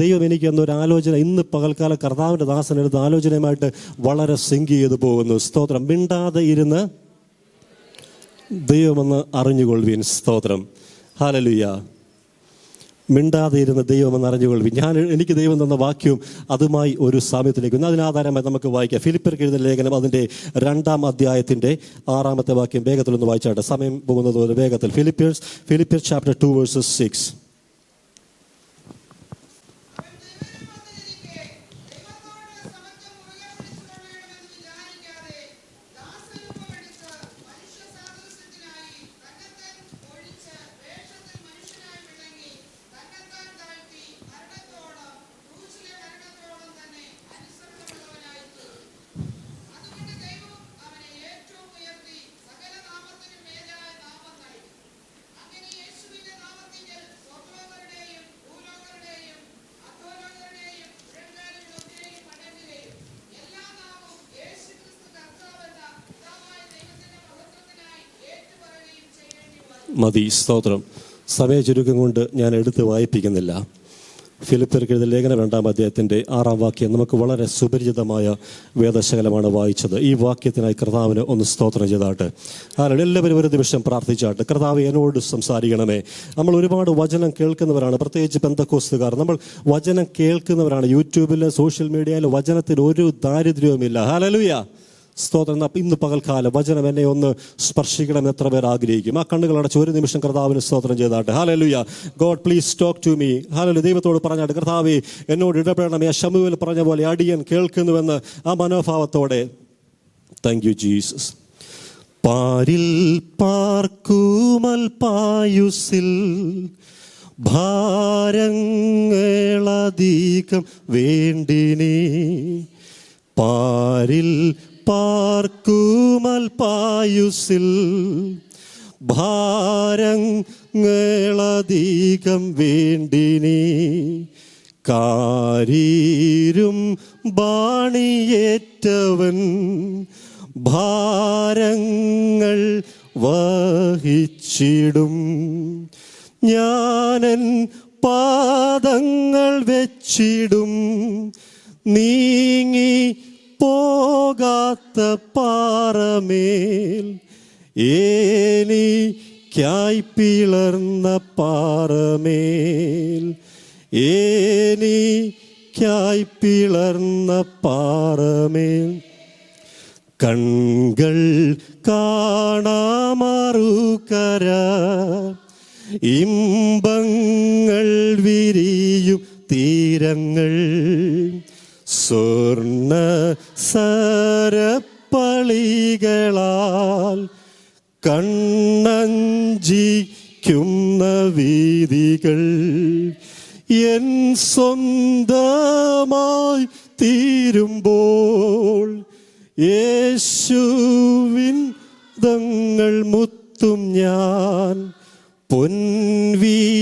ദൈവം എനിക്ക് എന്നൊരു ആലോചന ഇന്ന് പകൽക്കാല കർത്താവിൻ്റെ ദാസനെടുത്ത ആലോചനയുമായിട്ട് വളരെ സിങ്ക് ചെയ്തു പോകുന്നു. സ്തോത്രം. മിണ്ടാതെ ഇരുന്ന് ദൈവമെന്ന് അറിഞ്ഞുകൊള്ളുവീൻ. സ്തോത്രം. ഹല്ലേലൂയ. മിണ്ടാതെ ഇരുന്ന് ദൈവമെന്ന് അറിഞ്ഞുകൊള്ളുവീൻ. എനിക്ക് ദൈവം തന്ന വാക്യവും അതുമായി ഒരു സാമ്യത്തിലേക്ക് അതിനാധാരമായി നമുക്ക് വായിക്കാം. ഫിലിപ്പിയർക്ക് എഴുതിയ ലേഖനം അതിൻ്റെ 2-ാം അധ്യായത്തിൻ്റെ 6-ാമത്തെ വാക്യം വേഗത്തിലൊന്ന് വായിച്ചാട്ടെ, സമയം പോകുന്നത് പോലെ വേഗത്തിൽ. ഫിലിപ്പിയർ ചാപ്റ്റർ 2 verses 6. മതി. സ്തോത്രം. സമയ ചുരുക്കം കൊണ്ട് ഞാൻ എടുത്ത് വായിപ്പിക്കുന്നില്ല. ഫിലിപ്പിയർക്ക് എഴുതിയ ലേഖനം 2-ാം അധ്യായത്തിൻ്റെ 6-ാം വാക്യം നമുക്ക് വളരെ സുപരിചിതമായ വേദശകലമാണ് വായിച്ചത്. ഈ വാക്യത്തിനായി കർത്താവിന് ഒന്ന് സ്തോത്രം ചെയ്താട്ടെ. എല്ലാവരും ഒരു നിമിഷം പ്രാർത്ഥിച്ചാട്ടെ. കർത്താവ് എന്നോട് സംസാരിക്കണമേ. നമ്മൾ ഒരുപാട് വചനം കേൾക്കുന്നവരാണ്, പ്രത്യേകിച്ച് പെന്തക്കോസ്തുകാർ. നമ്മൾ വചനം കേൾക്കുന്നവരാണ്. യൂട്യൂബിൽ, സോഷ്യൽ മീഡിയയിൽ വചനത്തിന് ഒരു ദാരിദ്ര്യവുമില്ല. ഹല്ലേലൂയ. സ്തോത്രം. ഇന്ന് പകൽക്കാലം വചനം എന്നെ ഒന്ന് സ്പർശിക്കണം എത്ര പേർ ആഗ്രഹിക്കും. ആ കണ്ണുകൾ അടച്ച് ഒരു നിമിഷം കർത്താവിന് സ്തോത്രം ചെയ്താട്ടെ. Hallelujah. God please talk to me. Hallelujah. ദൈവത്തോട് പറഞ്ഞാട്ട്, കർത്താവേ എന്നോട് ഇടപെടണമേ. ശമൂവേൽ പറഞ്ഞ പോലെ അടിയൻ കേൾക്കുന്നുവെന്ന് ആ മനോഭാവത്തോടെ. Thank you Jesus. പാരിൽ പാർക്കുമൽ പായുസിൽ ഭാരങ്ങളധികം വേണ്ടിനി. പാരിൽ പാർക്കുമൽ പായുസിൽ ഭാരങ്ങളധികം വേണ്ടിനി. കാരീരും ബാണിയേറ്റവൻ ഭാരങ്ങൾ വഹിച്ചിടും. ഞാനൻ പാദങ്ങൾ വെച്ചിടും നീങ്ങി പോകാത്ത പാറമേൽ. എനിക്കായി പിളർന്ന പാറമേൽ. എനിക്കായി പിളർന്ന പാറമേൽ. കൺകൾ കാണാമറുകര ഇമ്പങ്ങൾ വിരിയും തീരങ്ങൾ. സ്വർണ്ണ സരപ്പളികളാൽ കണ്ണഞ്ചിക്കുന്ന വീതികൾ എൻ സ്വന്തമായി തീരുമ്പോൾ യേശുവിൻ ദങ്ങൾ മുത്തും ഞാൻ. പൊൻവീണകളിൽ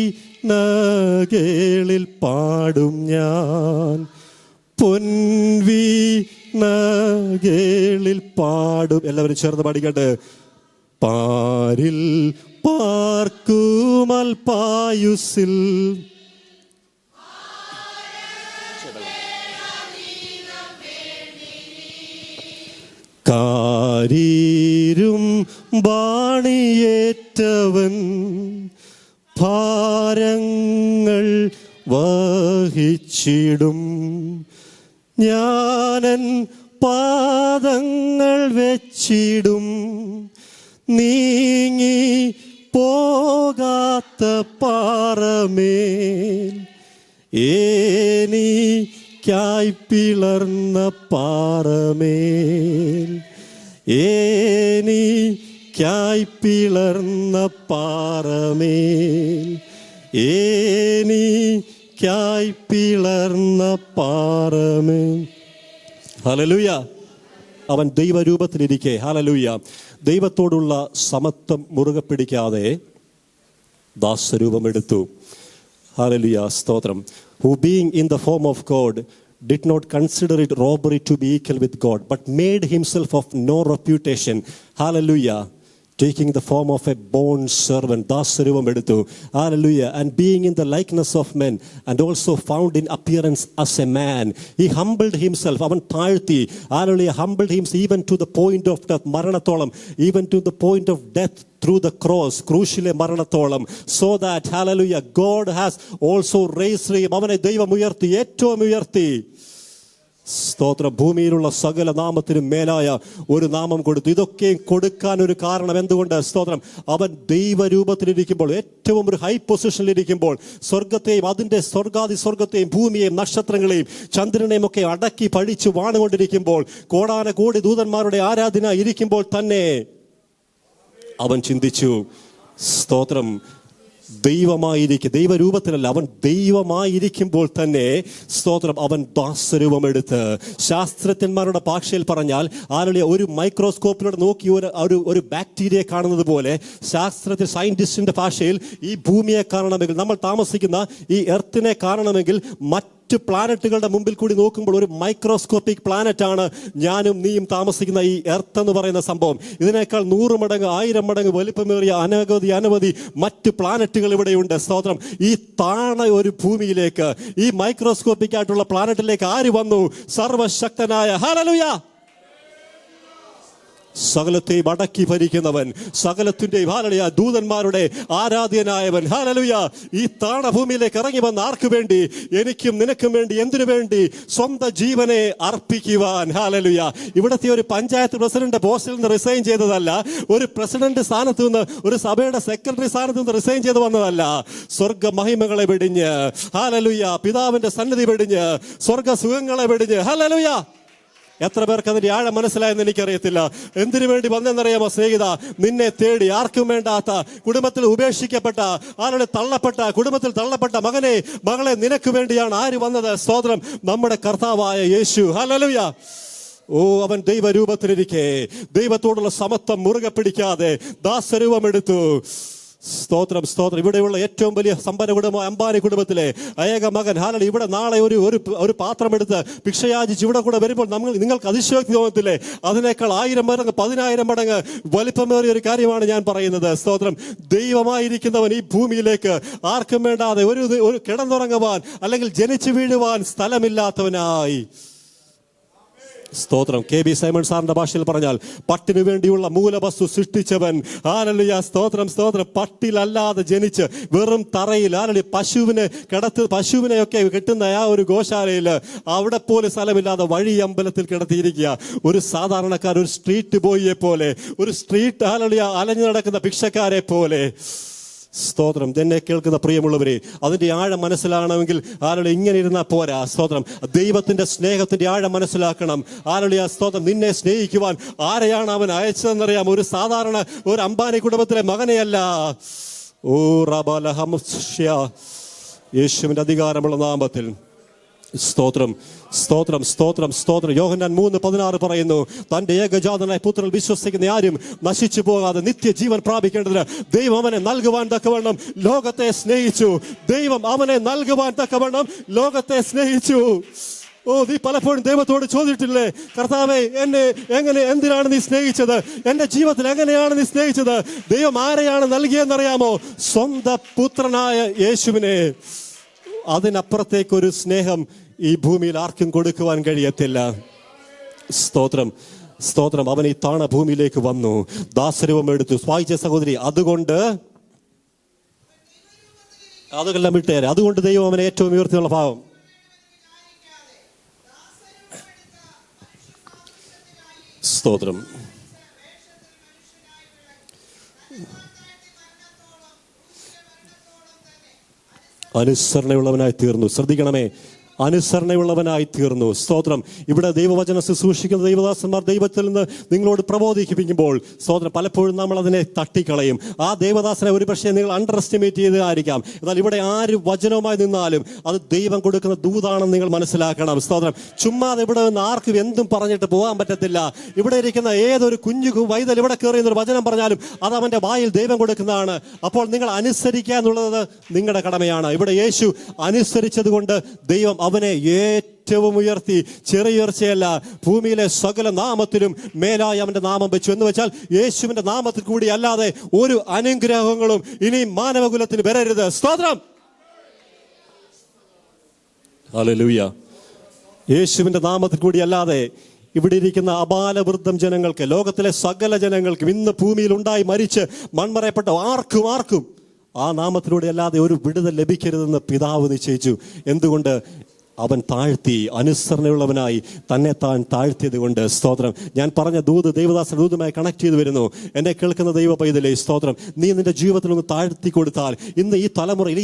പാടും ഞാൻ. പൊൻവീണകളിൽ പാടും. എല്ലാവരും ചേർന്ന് പാടിക്കട്ടെ. പാരിൽ പാർക്കുമൽ പായുസിൽ കാരീരും ബാണിയേറ്റവൻ ഭാരങ്ങൾ വഹിച്ചിടും. ഞാനൻ പാദങ്ങൾ വെച്ചിടും നീങ്ങി പോകാത്ത പാറമേൽ. എനിക്കായി പിളർന്ന പാറമേൽ. എനിക്കായി പിളർന്ന പാറമേൽ. എനിക്കായി പിളർന്ന പാറമേൽ. ഹല്ലേലൂയ. അവൻ ദൈവരൂപത്തിലിരിക്കെ, ഹല്ലേലൂയ, ദൈവത്തോടുള്ള സമത്വം മുറുകെ പിടിക്കാതെ ദാസരൂപമെടുത്തു. ഹല്ലേലൂയ. സ്തോത്രം. Who being in the form of God did not consider it robbery to be equal with God, but made himself of no reputation. Hallelujah. taking the form of a bond servant, ദാസരൂപം എടുത്തു. Hallelujah. And being in the likeness of men, and also found in appearance as a man. He humbled himself. അവൻ താഴ്ത്തി. Hallelujah. Humbled himself even to the point of death, മരണത്തോളം, even to the point of death through the cross, ക്രൂശിലെ മരണത്തോളം. So that, hallelujah, God has also raised him. അവനെ ദൈവം ഉയർത്തി, ഏറ്റവും ഉയർത്തി. സ്തോത്രം. ഭൂമിയിലുള്ള സകല നാമത്തിനും മേലായ ഒരു നാമം കൊടുത്തു. ഇതൊക്കെയും കൊടുക്കാൻ ഒരു കാരണം എന്തുകൊണ്ട്? സ്തോത്രം. അവൻ ദൈവരൂപത്തിലിരിക്കുമ്പോൾ, ഏറ്റവും ഒരു ഹൈ പൊസിഷനിലിരിക്കുമ്പോൾ, സ്വർഗത്തെയും അതിൻ്റെ സ്വർഗത്തെയും ഭൂമിയെയും നക്ഷത്രങ്ങളെയും ചന്ദ്രനെയും ഒക്കെ അടക്കി പഴിച്ചു വാണുകൊണ്ടിരിക്കുമ്പോൾ, കോടാനകോടി ദൂതന്മാരുടെ ആരാധന ഇരിക്കുമ്പോൾ തന്നെ അവൻ ചിന്തിച്ചു, സ്തോത്രം, ദൈവരൂപത്തിലല്ല, അവൻ ദൈവമായിരിക്കുമ്പോൾ തന്നെ, സ്തോത്രം, അവൻ ദാസരൂപമെടുത്ത്, ശാസ്ത്രജ്ഞന്മാരുടെ ഭാഷയിൽ പറഞ്ഞാൽ, ആരുടെ ഒരു മൈക്രോസ്കോപ്പിലൂടെ നോക്കി ഒരു ബാക്ടീരിയയെ കാണുന്നത് പോലെ, സയന്റിസ്റ്റിന്റെ ഭാഷയിൽ ഈ ഭൂമിയെ കാണണമെങ്കിൽ, നമ്മൾ താമസിക്കുന്ന ഈ എർത്തിനെ കാണണമെങ്കിൽ, മറ്റ് പ്ലാനറ്റുകളുടെ മുമ്പിൽ കൂടി നോക്കുമ്പോൾ ഒരു മൈക്രോസ്കോപ്പിക് പ്ലാനറ്റ് ആണ് ഞാനും നീയും താമസിക്കുന്ന ഈ എർത്ത് എന്ന് പറയുന്ന സംഭവം. ഇതിനേക്കാൾ 100 മടങ്ങ് 1000 മടങ്ങ് വലിപ്പമേറിയ അനവധി മറ്റ് പ്ലാനറ്റുകൾ ഇവിടെയുണ്ട്. സ്തോത്രം. ഈ താണ ഒരു ഭൂമിയിലേക്ക്, ഈ മൈക്രോസ്കോപ്പിക് ആയിട്ടുള്ള പ്ലാനറ്റിലേക്ക് ആര് വന്നു? സർവശക്തനായ, ഹല്ലേലൂയ, സകലത്തെയും അടക്കി ഭരിക്കുന്നവൻ, സകലത്തിന്റെയും, ഹല്ലേലൂയ, ദൂതന്മാരുടെ ആരാധ്യനായവൻ, ഹല്ലേലൂയ, ഈ താണഭൂമിയിലേക്ക് ഇറങ്ങി വന്ന ആർക്ക് വേണ്ടി? എനിക്കും നിനക്കും വേണ്ടി. എന്തിനു വേണ്ടി? സ്വന്തം ജീവനെ അർപ്പിക്കുവാൻ. ഹല്ലേലൂയ. ഇവിടത്തെ ഒരു പഞ്ചായത്ത് പ്രസിഡന്റ് പോസ്റ്റിൽ നിന്ന് റിസൈൻ ചെയ്തതല്ല, ഒരു പ്രസിഡന്റ് സ്ഥാനത്ത് നിന്ന്, ഒരു സഭയുടെ സെക്രട്ടറി സ്ഥാനത്ത് നിന്ന് റിസൈൻ ചെയ്ത് വന്നതല്ല. സ്വർഗ മഹിമകളെ വെടിഞ്ഞ്, ഹല്ലേലൂയ, പിതാവിന്റെ സന്നിധി വെടിഞ്ഞ്, സ്വർഗ സുഖങ്ങളെ വെടിഞ്ഞ്, ഹല്ലേലൂയ. എത്ര പേർക്ക് അതിന്റെ ആഴം മനസ്സിലായെന്ന് എനിക്കറിയത്തില്ല. എന്തിനു വേണ്ടി വന്നെന്നറിയാമോ സ്നേഹിത? നിന്നെ തേടി, ആർക്കും വേണ്ടാത്ത, കുടുംബത്തിൽ ഉപേക്ഷിക്കപ്പെട്ട, ആരുടെ തള്ളപ്പെട്ട, കുടുംബത്തിൽ തള്ളപ്പെട്ട മകനെ, മകളെ, നിനക്ക് വേണ്ടിയാണ് ആര് വന്നത്? സ്തോത്രം, നമ്മുടെ കർത്താവായ യേശു. ഹല്ലേലൂയ. ഓ, അവൻ ദൈവരൂപത്തിലിരിക്കെ, ദൈവത്തോടുള്ള സമത്വം മുറുകെ പിടിക്കാതെ ദാസരൂപമെടുത്തു. സ്തോത്രം, സ്തോത്രം. ഇവിടെയുള്ള ഏറ്റവും വലിയ സമ്പന്ന കുടുംബം അംബാനി കുടുംബത്തിലെ ഏക മകൻ. ഹാലൽ, ഇവിടെ നാളെ ഒരു പാത്രം എടുത്ത് ഭിക്ഷയാചിച്ച് ഇവിടെ കൂടെ വരുമ്പോൾ നിങ്ങൾക്ക് അതിശയോക്തി തോന്നത്തില്ലേ? അതിനേക്കാൾ 1000 മടങ്ങ് 10000 മടങ്ങ് വലിപ്പമേറിയ ഒരു കാര്യമാണ് ഞാൻ പറയുന്നത്. സ്തോത്രം. ദൈവമായിരിക്കുന്നവൻ ഈ ഭൂമിയിലേക്ക് ആർക്കും വേണ്ടാതെ ഒരു കിടന്നുറങ്ങുവാൻ അല്ലെങ്കിൽ ജനിച്ചു വീഴുവാൻ സ്ഥലമില്ലാത്തവനായി. സ്തോത്രം. കെ ബി സൈമൺ സാറിന്റെ ഭാഷയിൽ പറഞ്ഞാൽ, പട്ടിനു വേണ്ടിയുള്ള മൂലവസ്തു സൃഷ്ടിച്ചവൻ. ഹല്ലേലൂയ. സ്തോത്രം, സ്തോത്രം. പട്ടിലല്ലാതെ ജനിച്ച് വെറും തറയിൽ, ഹല്ലേലൂയ, പശുവിനെയൊക്കെ കെട്ടുന്ന ആ ഒരു ഗോശാലയിൽ അവിടെ പോലും സ്ഥലമില്ലാതെ വഴി അമ്പലത്തിൽ കിടത്തിയിരിക്കുക. ഒരു സാധാരണക്കാർ, ഒരു സ്ട്രീറ്റ് ബോയിയെ പോലെ, ഒരു സ്ട്രീറ്റ്, ഹല്ലേലൂയ, അലഞ്ഞു നടക്കുന്ന ഭിക്ഷക്കാരെ പോലെ. സ്തോത്രം. എന്നെ കേൾക്കുന്ന പ്രിയമുള്ളവരെ, അതിന്റെ ആഴം മനസ്സിലാകണമെങ്കിൽ ആരുടെ ഇങ്ങനെ ഇരുന്നാൽ പോരാ. സ്തോത്രം. ദൈവത്തിന്റെ സ്നേഹത്തിന്റെ ആഴം മനസ്സിലാക്കണം. ആരുടെ സ്തോത്രം. നിന്നെ സ്നേഹിക്കുവാൻ ആരെയാണ് അവൻ അയച്ചതെന്നറിയാം? ഒരു സാധാരണ ഒരു അംബാനി കുടുംബത്തിലെ മകനെയല്ല. ഓ റബലഹംഷ്യ, യേശുവിന്റെ അധികാരമുള്ള നാമത്തിൽ. സ്തോത്രം, സ്തോത്രം, സ്തോത്രം, സ്തോത്രം. യോഹന്നാൻ 3:16 പറയുന്നു, തന്റെ ഏകജാതനായ പുത്രനിൽ വിശ്വസിക്കുന്ന ആരും നശിച്ചു പോകാതെ നിത്യജീവൻ പ്രാപിക്കേണ്ടതിന് ദൈവം അവനെ നൽകുവാൻ തക്കവണ്ണം ലോകത്തെ സ്നേഹിച്ചു. ദൈവം അവനെ നൽകുവാൻ തക്കവണ്ണം ലോകത്തെ സ്നേഹിച്ചു. ഓ, നീ പലപ്പോഴും ദൈവത്തോട് ചോദിച്ചിട്ടില്ലേ, കർത്താവേ, എന്നെ എന്തിനാണ് നീ സ്നേഹിച്ചത്? എന്റെ ജീവിതത്തിൽ എങ്ങനെയാണ് നീ സ്നേഹിച്ചത്? ദൈവം ആരെയാണ് നൽകിയെന്നറിയാമോ? സ്വന്തം പുത്രനായ യേശുവിനെ. അതിനപ്പുറത്തേക്കൊരു സ്നേഹം ഈ ഭൂമിയിൽ ആർക്കും കൊടുക്കുവാൻ കഴിയത്തില്ല. സ്തോത്രം, സ്തോത്രം. അവൻ ഈ താണ ഭൂമിയിലേക്ക് വന്നു, ദാസരൂപം എടുത്തു. വായിച്ച സഹോദരി, അതെല്ലാം വിട്ടേരെ. അതുകൊണ്ട് ദൈവം അവനെ ഏറ്റവും ഉയർത്തിയുള്ള ഭാവം. സ്തോത്രം. അനുസരണയുള്ളവനായി തീർന്നു. ശ്രദ്ധിക്കണമേ, അനുസരണയുള്ളവനായി തീർന്നു. സ്തോത്രം. ഇവിടെ ദൈവവചനം ശുശ്രൂഷിക്കുന്ന ദൈവദാസന്മാർ ദൈവത്തിൽ നിന്ന് നിങ്ങളോട് പ്രബോധിപ്പിക്കുമ്പോൾ, സ്തോത്രം, പലപ്പോഴും നമ്മൾ അതിനെ തട്ടിക്കളയും. ആ ദൈവദാസനെ ഒരു പക്ഷേ നിങ്ങൾ അണ്ടർ എസ്റ്റിമേറ്റ് ചെയ്തതായിരിക്കാം. എന്നാൽ ഇവിടെ ആര് വചനവുമായി നിന്നാലും അത് ദൈവം കൊടുക്കുന്ന ദൂതാണെന്ന് നിങ്ങൾ മനസ്സിലാക്കണം. സ്തോത്രം. ചുമ്മാതെ ഇവിടെ നിന്ന് ആർക്കും എന്തും പറഞ്ഞിട്ട് പോകാൻ പറ്റത്തില്ല. ഇവിടെ ഇരിക്കുന്ന ഏതൊരു കുഞ്ഞു വൈതൽ ഇവിടെ കയറിയെന്നൊരു വചനം പറഞ്ഞാലും അത് അവന്റെ വായിൽ ദൈവം കൊടുക്കുന്നതാണ്. അപ്പോൾ നിങ്ങൾ അനുസരിക്കുക എന്നുള്ളത് നിങ്ങളുടെ കടമയാണ്. ഇവിടെ യേശു അനുസരിച്ചത് കൊണ്ട് ദൈവം അവനെ ഏറ്റവും ഉയർത്തി. ചെറിയുയർച്ചയല്ല, ഭൂമിയിലെ സകല നാമത്തിലും മേലായി അവന്റെ നാമം വെച്ചു. എന്ന് വെച്ചാൽ യേശുവിന്റെ നാമത്തിൽ കൂടി അല്ലാതെ ഒരു അനുഗ്രഹങ്ങളും ഇനി മാനവകുലത്തിന് വരരുത്. സ്തോത്രം. ഹല്ലേലൂയ. യേശുവിന്റെ നാമത്തിൽ കൂടി അല്ലാതെ ഇവിടെ ഇരിക്കുന്ന അപാലവൃദ്ധം ജനങ്ങൾക്ക്, ലോകത്തിലെ സകല ജനങ്ങൾക്കും, ഇന്ന് ഭൂമിയിൽ ഉണ്ടായി മരിച്ച് മൺമറയപ്പെട്ട ആർക്കും ആ നാമത്തിലൂടെ അല്ലാതെ ഒരു വിടുതൽ ലഭിക്കരുതെന്ന് പിതാവ് നിശ്ചയിച്ചു. എന്തുകൊണ്ട്? അവൻ താഴ്ത്തി, അനുസരണയുള്ളവനായി തന്നെ താൻ താഴ്ത്തിയത് കൊണ്ട്. സ്തോത്രം. ഞാൻ പറഞ്ഞ ദൂത് ദൈവദാസ ദൂതുമായി കണക്ട് ചെയ്ത് വരുന്നു. എന്നെ കേൾക്കുന്ന ദൈവ പൈതലേ, സ്തോത്രം. നീ നിന്റെ ജീവിതത്തിൽ ഒന്ന് താഴ്ത്തി കൊടുത്താൽ, ഇന്ന് ഈ തലമുറയിൽ,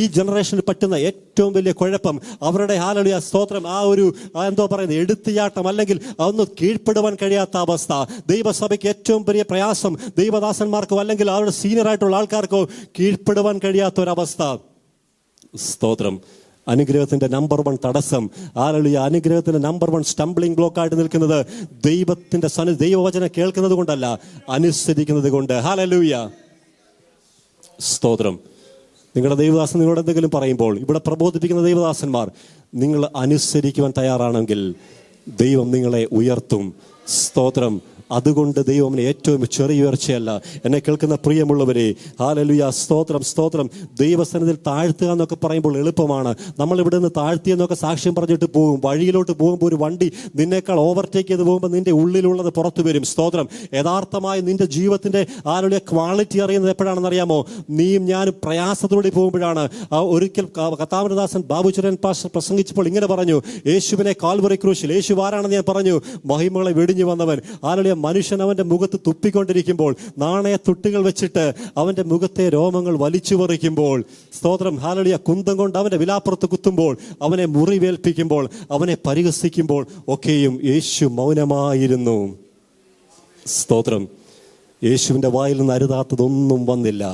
ഈ ജനറേഷന് പറ്റുന്ന ഏറ്റവും വലിയ കുഴപ്പം അവരുടെ ഹാലലുയ സ്തോത്രം ആ ഒരു എന്തോ പറയുന്നത് എടുത്തിയാട്ടം, അല്ലെങ്കിൽ അതൊന്ന് കീഴ്പ്പെടുവാൻ കഴിയാത്ത അവസ്ഥ. ദൈവസഭയ്ക്ക് ഏറ്റവും വലിയ പ്രയാസം ദൈവദാസന്മാർക്കോ അല്ലെങ്കിൽ അവരുടെ സീനിയറായിട്ടുള്ള ആൾക്കാർക്കോ കീഴ്പ്പെടുവാൻ കഴിയാത്ത ഒരവസ്ഥ. സ്തോത്രം. അനുഗ്രഹത്തിന്റെ നമ്പർ 1 തടസ്സം, ഹല്ലേലൂയ, അനുഗ്രഹത്തിന്റെ നമ്പർ 1 സ്റ്റംബ്ലിംഗ് ബ്ലോക്ക് ആയിട്ട് നിൽക്കുന്നത് ദൈവത്തിന്റെ ദൈവവചനം കേൾക്കുന്നത് കൊണ്ടല്ല, അനുസരിക്കുന്നത് കൊണ്ട്. ഹല്ലേലൂയ. സ്തോത്രം. നിങ്ങളുടെ ദൈവദാസൻ നിങ്ങളോട് എന്തെങ്കിലും പറയുമ്പോൾ, ഇവിടെ പ്രബോധിപ്പിക്കുന്ന ദൈവദാസന്മാർ, നിങ്ങൾ അനുസരിക്കുവാൻ തയ്യാറാണെങ്കിൽ ദൈവം നിങ്ങളെ ഉയർത്തും. സ്തോത്രം. അതുകൊണ്ട് ദൈവം ഏറ്റവും ചെറിയ ഉയർച്ചയല്ല. എന്നെ കേൾക്കുന്ന പ്രിയമുള്ളവരെ, ഹല്ലേലൂയ, സ്തോത്രം, സ്തോത്രം. ദൈവസന്നിധിയിൽ താഴ്ത്തുക എന്നൊക്കെ പറയുമ്പോൾ എളുപ്പമാണ്. നമ്മൾ ഇവിടെ നിന്ന് താഴ്ത്തിയെന്നൊക്കെ സാക്ഷ്യം പറഞ്ഞിട്ട് പോകും. വഴിയിലോട്ട് പോകുമ്പോൾ ഒരു വണ്ടി നിന്നേക്കാൾ ഓവർടേക്ക് ചെയ്ത് പോകുമ്പോൾ നിന്റെ ഉള്ളിലുള്ളത് പുറത്തു വരും. സ്തോത്രം. യഥാർത്ഥമായി നിന്റെ ജീവിതത്തിന്റെ ഹല്ലേലൂയ ക്വാളിറ്റി അറിയുന്നത് എപ്പോഴാണെന്ന് അറിയാമോ? നീയും ഞാനും പ്രയാസത്തോടെ പോകുമ്പോഴാണ്. ഒരിക്കൽ കർത്താവിനദാസൻ ബാബുചരൻ പാസ്റ്റർ പ്രസംഗിച്ചപ്പോൾ ഇങ്ങനെ പറഞ്ഞു, യേശുവിനെ കാൽവറി ക്രൂശിൽ, യേശു ആരാണെന്ന് ഞാൻ പറഞ്ഞു, മഹിമകളെ വെടിഞ്ഞു വന്നവൻ. ഹല്ലേലൂയ. മനുഷ്യൻ അവന്റെ മുഖത്ത് തുപ്പിക്കൊണ്ടിരിക്കുമ്പോൾ, നാണയത്തുട്ടുകൾ വെച്ചിട്ട് അവന്റെ മുഖത്തെ രോമങ്ങൾ വലിച്ചു പറിക്കുമ്പോൾ, സ്തോത്രം, ഹല്ലേലൂയ, കുന്തം കൊണ്ട് അവന്റെ വിലാപ്പുറത്ത് കുത്തുമ്പോൾ, അവനെ മുറിവേൽപ്പിക്കുമ്പോൾ, അവനെ പരിഹസിക്കുമ്പോൾ ഒക്കെയും യേശു മൗനമായിരുന്നു. സ്തോത്രം. യേശുവിന്റെ വായിൽ നിന്ന് അരുതാത്തതൊന്നും വന്നില്ല.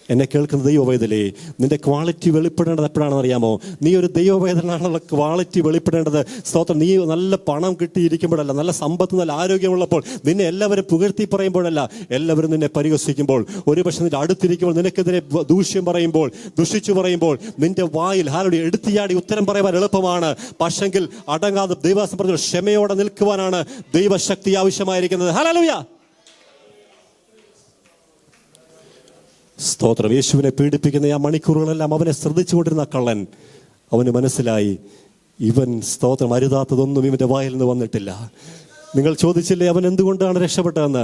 എന്നെ കേൾക്കുന്ന ദൈവവേദലേ, നിന്റെ ക്വാളിറ്റി വെളിപ്പെടേണ്ടത് എപ്പോഴാണെന്ന് അറിയാമോ? നീ ഒരു ദൈവവേദനാണുള്ള ക്വാളിറ്റി വെളിപ്പെടേണ്ടത്. സ്തോത്രം. നീ നല്ല പണം കിട്ടിയിരിക്കുമ്പോഴല്ല, നല്ല സമ്പത്ത്, നല്ല ആരോഗ്യമുള്ളപ്പോൾ, നിന്നെ എല്ലാവരും പുകഴ്ത്തി പറയുമ്പോഴല്ല, എല്ലാവരും നിന്നെ പരിഹസിക്കുമ്പോൾ, ഒരുപക്ഷെ നിന്റെ അടുത്തിരിക്കുമ്പോൾ, നിനക്കെതിരെ ദൂഷ്യം പറയുമ്പോൾ, ദുഷിച്ചു പറയുമ്പോൾ, നിന്റെ വായിൽ ഹല്ലേലൂയ എടുത്തിയാടി ഉത്തരം പറയുവാൻ എളുപ്പമാണ്. പക്ഷെങ്കിൽ അടങ്ങാതെ ദൈവദാസൻ പറഞ്ഞു, ക്ഷമയോടെ നിൽക്കുവാനാണ് ദൈവശക്തി ആവശ്യമായിരിക്കുന്നത്. ഹല്ലേലൂയ. സ്തോത്രം. യേശുവിനെ പീഡിപ്പിക്കുന്ന ആ മണിക്കൂറുകളെല്ലാം അവനെ ശ്രദ്ധിച്ചുകൊണ്ടിരുന്ന കള്ളൻ, അവന് മനസ്സിലായി, ഇവൻ സ്തോത്രം അരുതാത്തതൊന്നും ഇവന്റെ വായിൽ നിന്ന് വന്നിട്ടില്ല. നിങ്ങൾ ചോദിച്ചില്ലേ അവൻ എന്തുകൊണ്ടാണ് രക്ഷപ്പെട്ടതെന്ന്?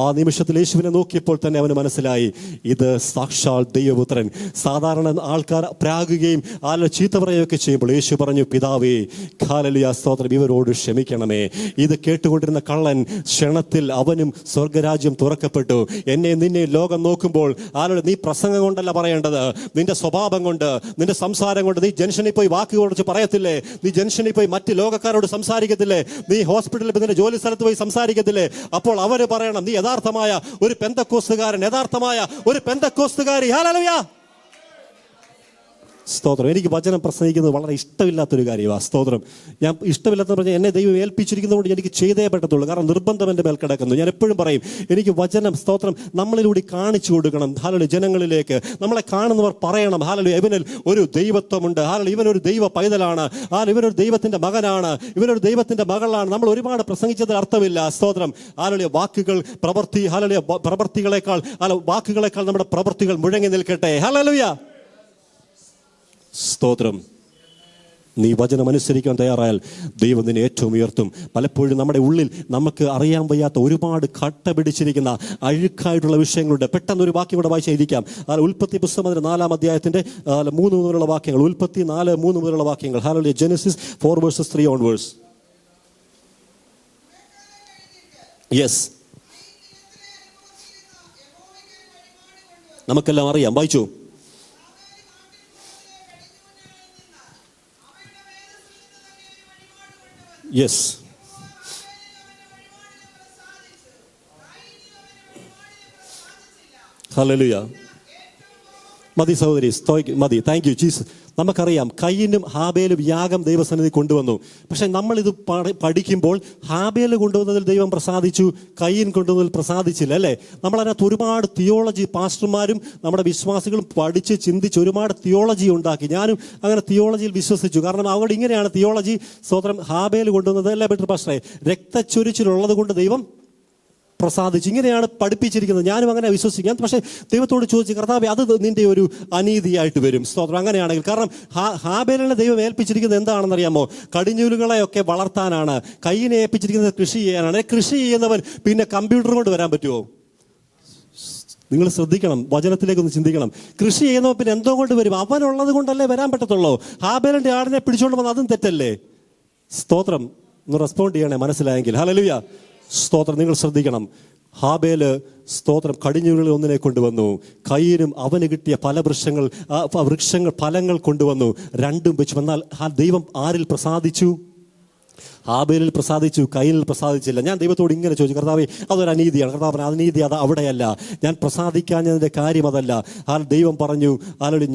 ആ നിമിഷത്തിൽ യേശുവിനെ നോക്കിയപ്പോൾ തന്നെ അവന് മനസ്സിലായി, ഇത് സാക്ഷാൽ ദൈവപുത്രൻ. സാധാരണ ആൾക്കാർ പ്രാകുകയും ചീത്ത പറയുകയൊക്കെ ചെയ്യുമ്പോൾ യേശു പറഞ്ഞു, പിതാവേ, ഹല്ലേലൂയ, സ്തോത്രം, ഇവരോട് ക്ഷമിക്കണമേ. ഇത് കേട്ടുകൊണ്ടിരുന്ന കള്ളൻ ക്ഷണത്തിൽ അവനും സ്വർഗരാജ്യം തുറക്കപ്പെട്ടു. എന്നെ നിന്നെ ലോകം നോക്കുമ്പോൾ, നീ പ്രസംഗം കൊണ്ടല്ല പറയേണ്ടത്, നിന്റെ സ്വഭാവം കൊണ്ട്, നിന്റെ സംസാരം കൊണ്ട്. നീ ജംഗ്ഷനിൽ പോയി വാക്ക് കുറച്ച് പറയത്തില്ലേ? നീ ജംഗ്ഷനിൽ പോയി മറ്റ് ലോകക്കാരോട് സംസാരിക്കത്തില്ലേ? നീ ഹോസ്പിറ്റലിൽ നിന്റെ ജോലി സ്ഥലത്ത് പോയി സംസാരിക്കത്തില്ലേ? അപ്പോൾ അവര് പറയണം, നീ യഥാർത്ഥമായ ഒരു പെന്തക്കോസ്തുകാരൻ, യഥാർത്ഥമായ ഒരു പെന്തക്കോസ്തുകാരി. ഹല്ലേലൂയ. സ്തോത്രം. എനിക്ക് വചനം പ്രസംഗിക്കുന്നത് വളരെ ഇഷ്ടമില്ലാത്തൊരു കാര്യമാണ്. സ്തോത്രം. ഞാൻ ഇഷ്ടമില്ലാത്ത പറഞ്ഞാൽ എന്നെ ദൈവം ഏൽപ്പിച്ചിരിക്കുന്നതുകൊണ്ട് എനിക്ക് ചെയ്തേ പറ്റത്തുള്ളൂ. കാരണം നിർബന്ധം എൻ്റെ മേൽ കിടക്കുന്നു. ഞാൻ എപ്പോഴും പറയും, എനിക്ക് വചനം, സ്തോത്രം, നമ്മളിലൂടെ കാണിച്ചു കൊടുക്കണം. ഹല്ലേലൂയ. ജനങ്ങളിലേക്ക് നമ്മളെ കാണുന്നവർ പറയണം, ഹല്ലേലൂയ, ഇവനിൽ ഒരു ദൈവത്വമുണ്ട്. ഹല്ലേലൂയ, ഇവനൊരു ദൈവ പൈതലാണ്. ഇവനൊരു ദൈവത്തിന്റെ മകനാണ്, ഇവനൊരു ദൈവത്തിന്റെ മകളാണ്. നമ്മൾ ഒരുപാട് പ്രസംഗിച്ചതിൽ അർത്ഥമില്ല. സ്തോത്രം. ഹല്ലേലൂയ. വാക്കുകൾ പ്രവൃത്തി, ഹല്ലേലൂയ, വാക്കുകളെക്കാൾ നമ്മുടെ പ്രവൃത്തികൾ മുഴങ്ങി നിൽക്കട്ടെ. ഹല്ലേലൂയ. സ്തോത്രം. നീ വചനം അനുസരിക്കാൻ തയ്യാറായാൽ ദൈവം നിന്നെ ഏറ്റവും ഉയർത്തും. പലപ്പോഴും നമ്മുടെ ഉള്ളിൽ നമുക്ക് അറിയാൻ വയ്യാത്ത ഒരുപാട് കട്ട പിടിച്ചിരിക്കുന്ന അഴുക്കായിട്ടുള്ള വിഷയങ്ങളുണ്ട്. പെട്ടെന്നൊരു വാക്യം കൂടെ വായിച്ചിരിക്കാം. ഉൽപ്പത്തി പുസ്തകം 4-ാം അധ്യായത്തിന്റെ 3 മുതലുള്ള വാക്യങ്ങൾ. ഉൽപ്പത്തി 4:3 മുതലുള്ള വാക്യങ്ങൾ. ഹല്ലേലൂയ. Genesis 4:3 onwards. യെസ്, നമുക്കെല്ലാം അറിയാം. വായിച്ചു. യെസ്. ഹല്ലേലൂയ. മതി സഹോദരി, മതി. Thank you Jesus. നമുക്കറിയാം കയീനും ഹാബേലും യാഗം ദൈവസന്നിധി കൊണ്ടുവന്നു. പക്ഷെ നമ്മളിത് പഠിക്കുമ്പോൾ ഹാബേൽ കൊണ്ടുവന്നതിൽ ദൈവം പ്രസാദിച്ചു, കയീൻ കൊണ്ടുവന്നതിൽ പ്രസാദിച്ചില്ല, അല്ലേ? നമ്മളതിനകത്ത് ഒരുപാട് തിയോളജി പാസ്റ്റർമാരും നമ്മുടെ വിശ്വാസികളും പഠിച്ച് ചിന്തിച്ച് ഒരുപാട് തിയോളജി ഉണ്ടാക്കി. ഞാനും അങ്ങനെ തിയോളജിയിൽ വിശ്വസിച്ചു. കാരണം അവിടെ ഇങ്ങനെയാണ് തിയോളജി. സ്തോത്രം, ഹാബേൽ കൊണ്ടുവന്നത് അല്ലേ ബെറ്റർ പാസ്റ്ററെ, രക്തച്ചൊരിച്ചിലുള്ളത് കൊണ്ട് ദൈവം പ്രസാദിച്ചു. ഇങ്ങനെയാണ് പഠിപ്പിച്ചിരിക്കുന്നത്. ഞാനും അങ്ങനെ വിശ്വസിക്കാം. പക്ഷേ ദൈവത്തോട് ചോദിച്ചു, കർത്താവേ, അത് നിന്റെ ഒരു അനീതിയായിട്ട് വരും. സ്തോത്രം, അങ്ങനെയാണെങ്കിൽ. കാരണം ഹാബേലിനെ ദൈവം ഏൽപ്പിച്ചിരിക്കുന്നത് എന്താണെന്നറിയാമോ? കടിഞ്ഞൂലുകളെയൊക്കെ വളർത്താനാണ്. കയ്യിനെ ഏൽപ്പിച്ചിരിക്കുന്നത് കൃഷി ചെയ്യാനാണ്. കൃഷി ചെയ്യുന്നവൻ പിന്നെ കമ്പ്യൂട്ടർ കൊണ്ട് വരാൻ പറ്റുമോ? നിങ്ങൾ ശ്രദ്ധിക്കണം, വചനത്തിലേക്കൊന്ന് ചിന്തിക്കണം. കൃഷി ചെയ്യുന്നവൻ പിന്നെ എന്തോ കൊണ്ട് വരും? അവനുള്ളത് കൊണ്ടല്ലേ വരാൻ പറ്റത്തുള്ളൂ. ഹാബേലിന്റെ ആടിനെ പിടിച്ചുകൊണ്ട് വന്ന് അതും തെറ്റല്ലേ? സ്തോത്രം, ഒന്ന് റെസ്പോണ്ട് ചെയ്യണേ മനസ്സിലായെങ്കിൽ. ഹല്ലേലൂയ, സ്തോത്രം. നിങ്ങൾ ശ്രദ്ധിക്കണം, ഹാബേല് സ്തോത്രം കടിഞ്ഞൂലുകളിൽ ഒന്നിനെ കൊണ്ടുവന്നു. കയീനും അവന് കിട്ടിയ പല വൃക്ഷങ്ങൾ ഫലങ്ങൾ കൊണ്ടുവന്നു. രണ്ടും വെച്ചു. എന്നാൽ ദൈവം ആരിൽ പ്രസാദിച്ചു? ഹാബേലിൽ പ്രസാദിച്ചു, കയീനിൽ പ്രസാദിച്ചില്ല. ഞാൻ ദൈവത്തോട് ഇങ്ങനെ ചോദിച്ചു, കർത്താവേ, അതൊരു അനീതിയാണ്. കർത്താവ്, അനീതി അത് അവിടെയല്ല, ഞാൻ പ്രസാദിക്കാഞ്ഞതിന്റെ കാര്യം അതല്ല. ദൈവം പറഞ്ഞു,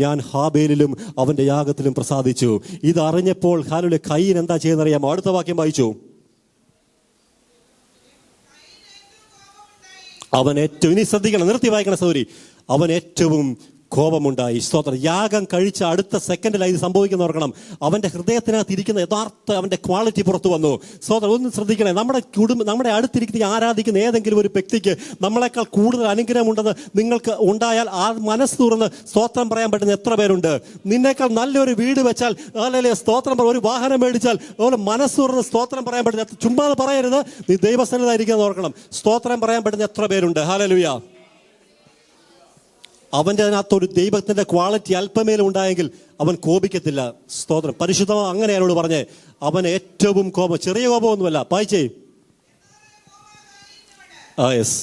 ഞാൻ ഹാബേലിലും അവന്റെ യാഗത്തിലും പ്രസാദിച്ചു. ഇത് അറിഞ്ഞപ്പോൾ കയീൻ എന്താ ചെയ്യുന്നറിയാമോ? അടുത്ത വാക്യം വായിച്ചു. അവൻ ഏറ്റവും, ഇനി ശ്രദ്ധിക്കണം, നിർത്തി വായിക്കണം സൗരി, അവൻ ഏറ്റവും കോപമുണ്ടായി. സ്തോത്രം, യാഗം കഴിച്ച അടുത്ത സെക്കൻഡിലായി ഇത് സംഭവിക്കുന്ന ഓർക്കണം. അവന്റെ ഹൃദയത്തിനകത്ത് ഇരിക്കുന്ന യഥാർത്ഥ അവന്റെ ക്വാളിറ്റി പുറത്തു വന്നു. സ്തോത്രം, ഒന്ന് ശ്രദ്ധിക്കണേ. നമ്മുടെ അടുത്തിരിക്കുന്ന ആരാധിക്കുന്ന ഏതെങ്കിലും ഒരു വ്യക്തിക്ക് നമ്മളെക്കാൾ കൂടുതൽ അനുഗ്രഹമുണ്ടെന്ന് നിങ്ങൾക്ക് ഉണ്ടായാൽ ആ മനസ്സ് തുറന്ന് സ്തോത്രം പറയാൻ പറ്റുന്ന എത്ര പേരുണ്ട്? നിന്നേക്കാൾ നല്ലൊരു വീട് വെച്ചാൽ, അല്ലെങ്കിൽ സ്തോത്രം, ഒരു വാഹനം മേടിച്ചാൽ അതുപോലെ മനസ്സ് തുറന്ന് സ്തോത്രം പറയാൻ പറ്റുന്ന, ചുമ്മാ പറയരുത്, നീ ദൈവസന്നിധായിരിക്കുന്നത് ഓർക്കണം. സ്തോത്രം പറയാൻ പറ്റുന്ന എത്ര പേരുണ്ട്? ഹല്ലേലൂയ. അവൻ്റെ അതിനകത്തൊരു ദൈവത്തിന്റെ ക്വാളിറ്റി അല്പമേലും ഉണ്ടായെങ്കിൽ അവൻ കോപിക്കത്തില്ല. സ്തോത്രം, പരിശുദ്ധ അങ്ങനെ എന്നോട് പറഞ്ഞേ. അവൻ ഏറ്റവും കോപം, ചെറിയ കോപമൊന്നുമല്ല. വായിച്ചേ. യെസ്,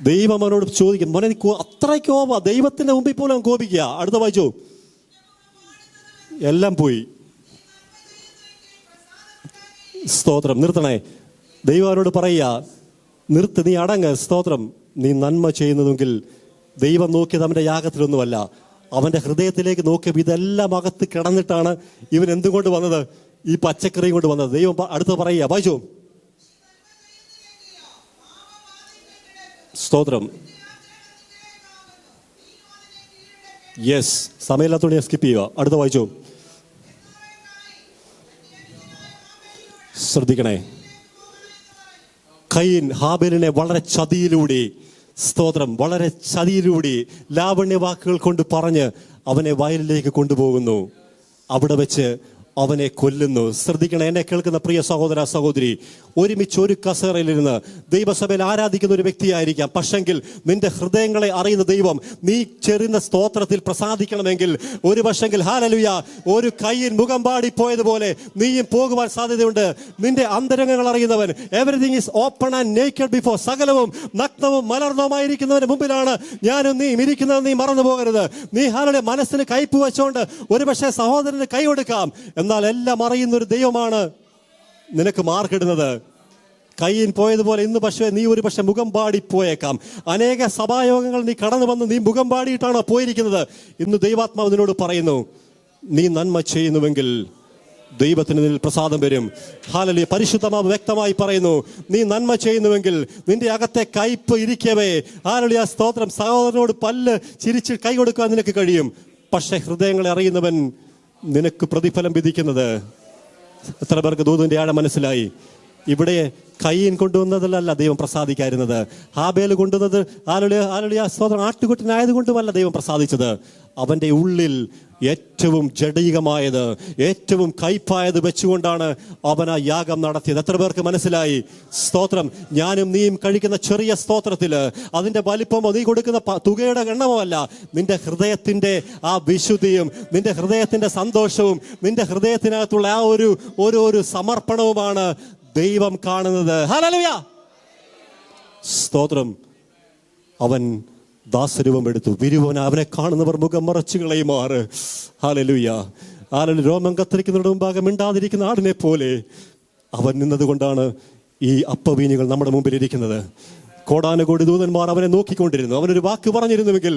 ദൈവം അവനോട് ചോദിക്കും, മോനെ നീ അത്രയ്ക്ക് കോപ, ദൈവത്തിന്റെ മുമ്പിൽ പോലും അവൻ കോപിക്കുക. അടുത്ത വായിച്ചോ. എല്ലാം പോയി. സ്തോത്രം, നിർത്തണേ. ദൈവം അവനോട് പറയുക, നിർത്ത്, നീ അടങ്ങ്. സ്തോത്രം, നീ നന്മ ചെയ്യുന്നതെങ്കിൽ ദൈവം നോക്കിയത് അവന്റെ യാഗത്തിലൊന്നുമല്ല, അവന്റെ ഹൃദയത്തിലേക്ക് നോക്കിയപ്പോൾ ഇതെല്ലാം അകത്ത് കിടന്നിട്ടാണ് ഇവൻ എന്തുകൊണ്ട് വന്നത്? ഈ പച്ചക്കറിയും കൊണ്ട് വന്നത്. ദൈവം അടുത്ത് പറയുക, വായിച്ചോ. സ്തോത്രം, യെസ്, സമയമില്ലാത്തോടെ സ്കിപ്പ് ചെയ്യുക. അടുത്ത വായിച്ചോ. ശ്രദ്ധിക്കണേ, കയീൻ ഹാബേലിനെ വളരെ ചതിയിലൂടെ, സ്തോത്രം, വളരെ ചതിയിലൂടെ ലാവണ്യ വാക്കുകൾ കൊണ്ട് പറഞ്ഞ് അവനെ വയലിലേക്ക് കൊണ്ടുപോകുന്നു. അവിടെ വെച്ച് അവനെ കൊല്ലുന്നു. ശ്രദ്ധിക്കണം, എന്നെ കേൾക്കുന്ന പ്രിയ സഹോദര സഹോദരി, ഒരുമിച്ച് ഒരു കസേരയിലിരുന്ന് ദൈവസഭയിൽ ആരാധിക്കുന്ന ഒരു വ്യക്തിയായിരിക്കാം. പക്ഷെങ്കിൽ നിന്റെ ഹൃദയങ്ങളെ അറിയുന്ന ദൈവം നീ ചെറുന്ന സ്തോത്രത്തിൽ പ്രസാദിക്കണമെങ്കിൽ ഒരു പക്ഷെങ്കിൽ ഹല്ലേലൂയ, ഒരു കയ്യിൽ മുഖം പാടിപ്പോയതുപോലെ നീയും പോകുവാൻ സാധ്യതയുണ്ട്. നിന്റെ അന്തരംഗങ്ങൾ അറിയുന്നവൻ, everything is open and naked before, സകലവും നഗ്നവും മലർന്നവുമായിരിക്കുന്നവന്റെ മുമ്പിലാണ് ഞാനും നീ ഇരിക്കുന്നത്. നീ മറന്നു പോകരുത്. നീ ഹല്ലേലൂയ മനസ്സിന് കയ്പ് വെച്ചോണ്ട് ഒരു പക്ഷേ സഹോദരന് കൈ കൊടുക്കാം. എന്നാൽ എല്ലാം അറിയുന്ന ഒരു ദൈവമാണ് നിനക്ക് മാർക്കിടുന്നത്. കയ്യിൽ പോയതുപോലെ ഇന്ന് പക്ഷേ നീ ഒരു പക്ഷെ മുഖം പാടി പോയേക്കാം. അനേക സഭായോഗങ്ങൾ നീ കടന്നു വന്ന് നീ മുഖം പാടിയിട്ടാണോ പോയിരിക്കുന്നത്? ഇന്ന് ദൈവാത്മാവ് നിന്നോട് പറയുന്നു, നീ നന്മ ചെയ്യുന്നുവെങ്കിൽ ദൈവത്തിന് നിന്നിൽ പ്രസാദം വരും. ഹല്ലേലൂയ. പരിശുദ്ധമാവ് വ്യക്തമായി പറയുന്നു, നീ നന്മ ചെയ്യുന്നുവെങ്കിൽ നിന്റെ അകത്തെ കയ്പ് ഇരിക്കവേ, ഹല്ലേലൂയ, സ്തോത്രം, സഹോദരനോട് പല്ല് ചിരിച്ച് കൈ കൊടുക്കാൻ നിനക്ക് കഴിയും. പക്ഷെ ഹൃദയങ്ങളെ അറിയുന്നവൻ നിനക്ക് പ്രതിഫലം വിധിക്കുന്നത്. എത്ര പേർക്ക് ദൂതന്റെ ആഴം മനസ്സിലായി? ഇവിടെ കയ്യൻ കൊണ്ടുവന്നതല്ല ദൈവം പ്രസാദിക്കായിരുന്നത്. ഹാബേൽ കൊണ്ടുവന്നത് ഹല്ലേലൂയ സ്തോത്രം ആട്ടുകുട്ടനായതുകൊണ്ടുമല്ല ദൈവം പ്രസാദിച്ചത്. അവന്റെ ഉള്ളിൽ ഏറ്റവും ജഡീകമായത്, ഏറ്റവും കയ്പായത് വെച്ചുകൊണ്ടാണ് അവൻ ആ യാഗം നടത്തിയത്. എത്ര പേർക്ക് മനസ്സിലായി? സ്തോത്രം. ഞാനും നീയും കഴിക്കുന്ന ചെറിയ സ്തോത്രത്തില് അതിന്റെ വലിപ്പമോ നീ കൊടുക്കുന്ന തുകയുടെ എണ്ണമോ അല്ല, നിന്റെ ഹൃദയത്തിന്റെ ആ വിശുദ്ധിയും നിന്റെ ഹൃദയത്തിന്റെ സന്തോഷവും നിന്റെ ഹൃദയത്തിനകത്തുള്ള ആ ഒരു സമർപ്പണവുമാണ് ദൈവം കാണുന്നത്. ഹല്ലേലൂയ, സ്തോത്രം. അവൻ ദാസരൂപം എടുത്തു. വിരുവൻ അവനെ കാണുന്നവർ മുഖം മറച്ചു കളയുമാറ്. ഹല്ലേലൂയ. രോമം കത്തിരിക്കുന്നതിന് മുമ്പാകെ മിണ്ടാതിരിക്കുന്ന ആടിനെ പോലെ അവൻ നിന്നതുകൊണ്ടാണ് ഈ അപ്പവീനുകൾ നമ്മുടെ മുമ്പിൽ ഇരിക്കുന്നത്. കോടാനുകോടി ദൂതന്മാർ അവനെ നോക്കിക്കൊണ്ടിരുന്നു. അവനൊരു വാക്ക് പറഞ്ഞിരുന്നുവെങ്കിൽ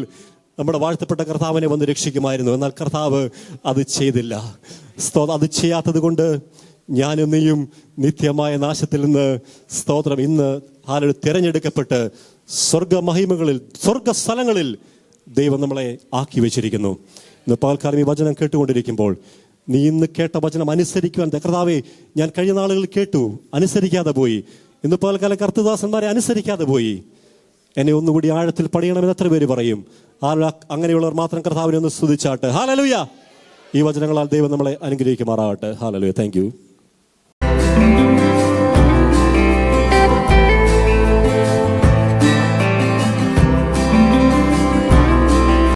നമ്മുടെ വാഴ്ത്തപ്പെട്ട കർത്താവിനെ വന്ന് രക്ഷിക്കുമായിരുന്നു. എന്നാൽ കർത്താവ് അത് ചെയ്തില്ല. അത് ചെയ്യാത്തത് കൊണ്ട് ഞാനും നീയും നിത്യമായ നാശത്തിൽ നിന്ന് സ്തോത്രം ഇന്ന് തിരഞ്ഞെടുക്കപ്പെട്ട് സ്വർഗമഹിമകളിൽ സ്വർഗസ്ഥലങ്ങളിൽ ദൈവം നമ്മളെ ആക്കി വെച്ചിരിക്കുന്നു. ഇന്ന് പകൽക്കാലം ഈ വചനം കേട്ടുകൊണ്ടിരിക്കുമ്പോൾ നീ ഇന്ന് കേട്ട വചനം അനുസരിക്കുവാൻ, കർത്താവേ ഞാൻ കഴിഞ്ഞ നാളുകളിൽ കേട്ടു, അനുസരിക്കാതെ പോയി. ഇന്ന് പകൽക്കാലം കർത്തദാസന്മാരെ അനുസരിക്കാതെ പോയി, എന്നെ ഒന്നുകൂടി ആഴത്തിൽ പണിയണമെന്ന് എത്ര പേര് പറയും? അങ്ങനെയുള്ളവർ മാത്രം കർത്താവിനെ ഒന്ന് സ്തുതിച്ചാട്ടെ. ഹല്ലേലൂയ. ഈ വചനങ്ങളാൽ ദൈവം നമ്മളെ അനുഗ്രഹിക്കുമാറാകട്ടെ. ഹല്ലേലൂയ. Thank you.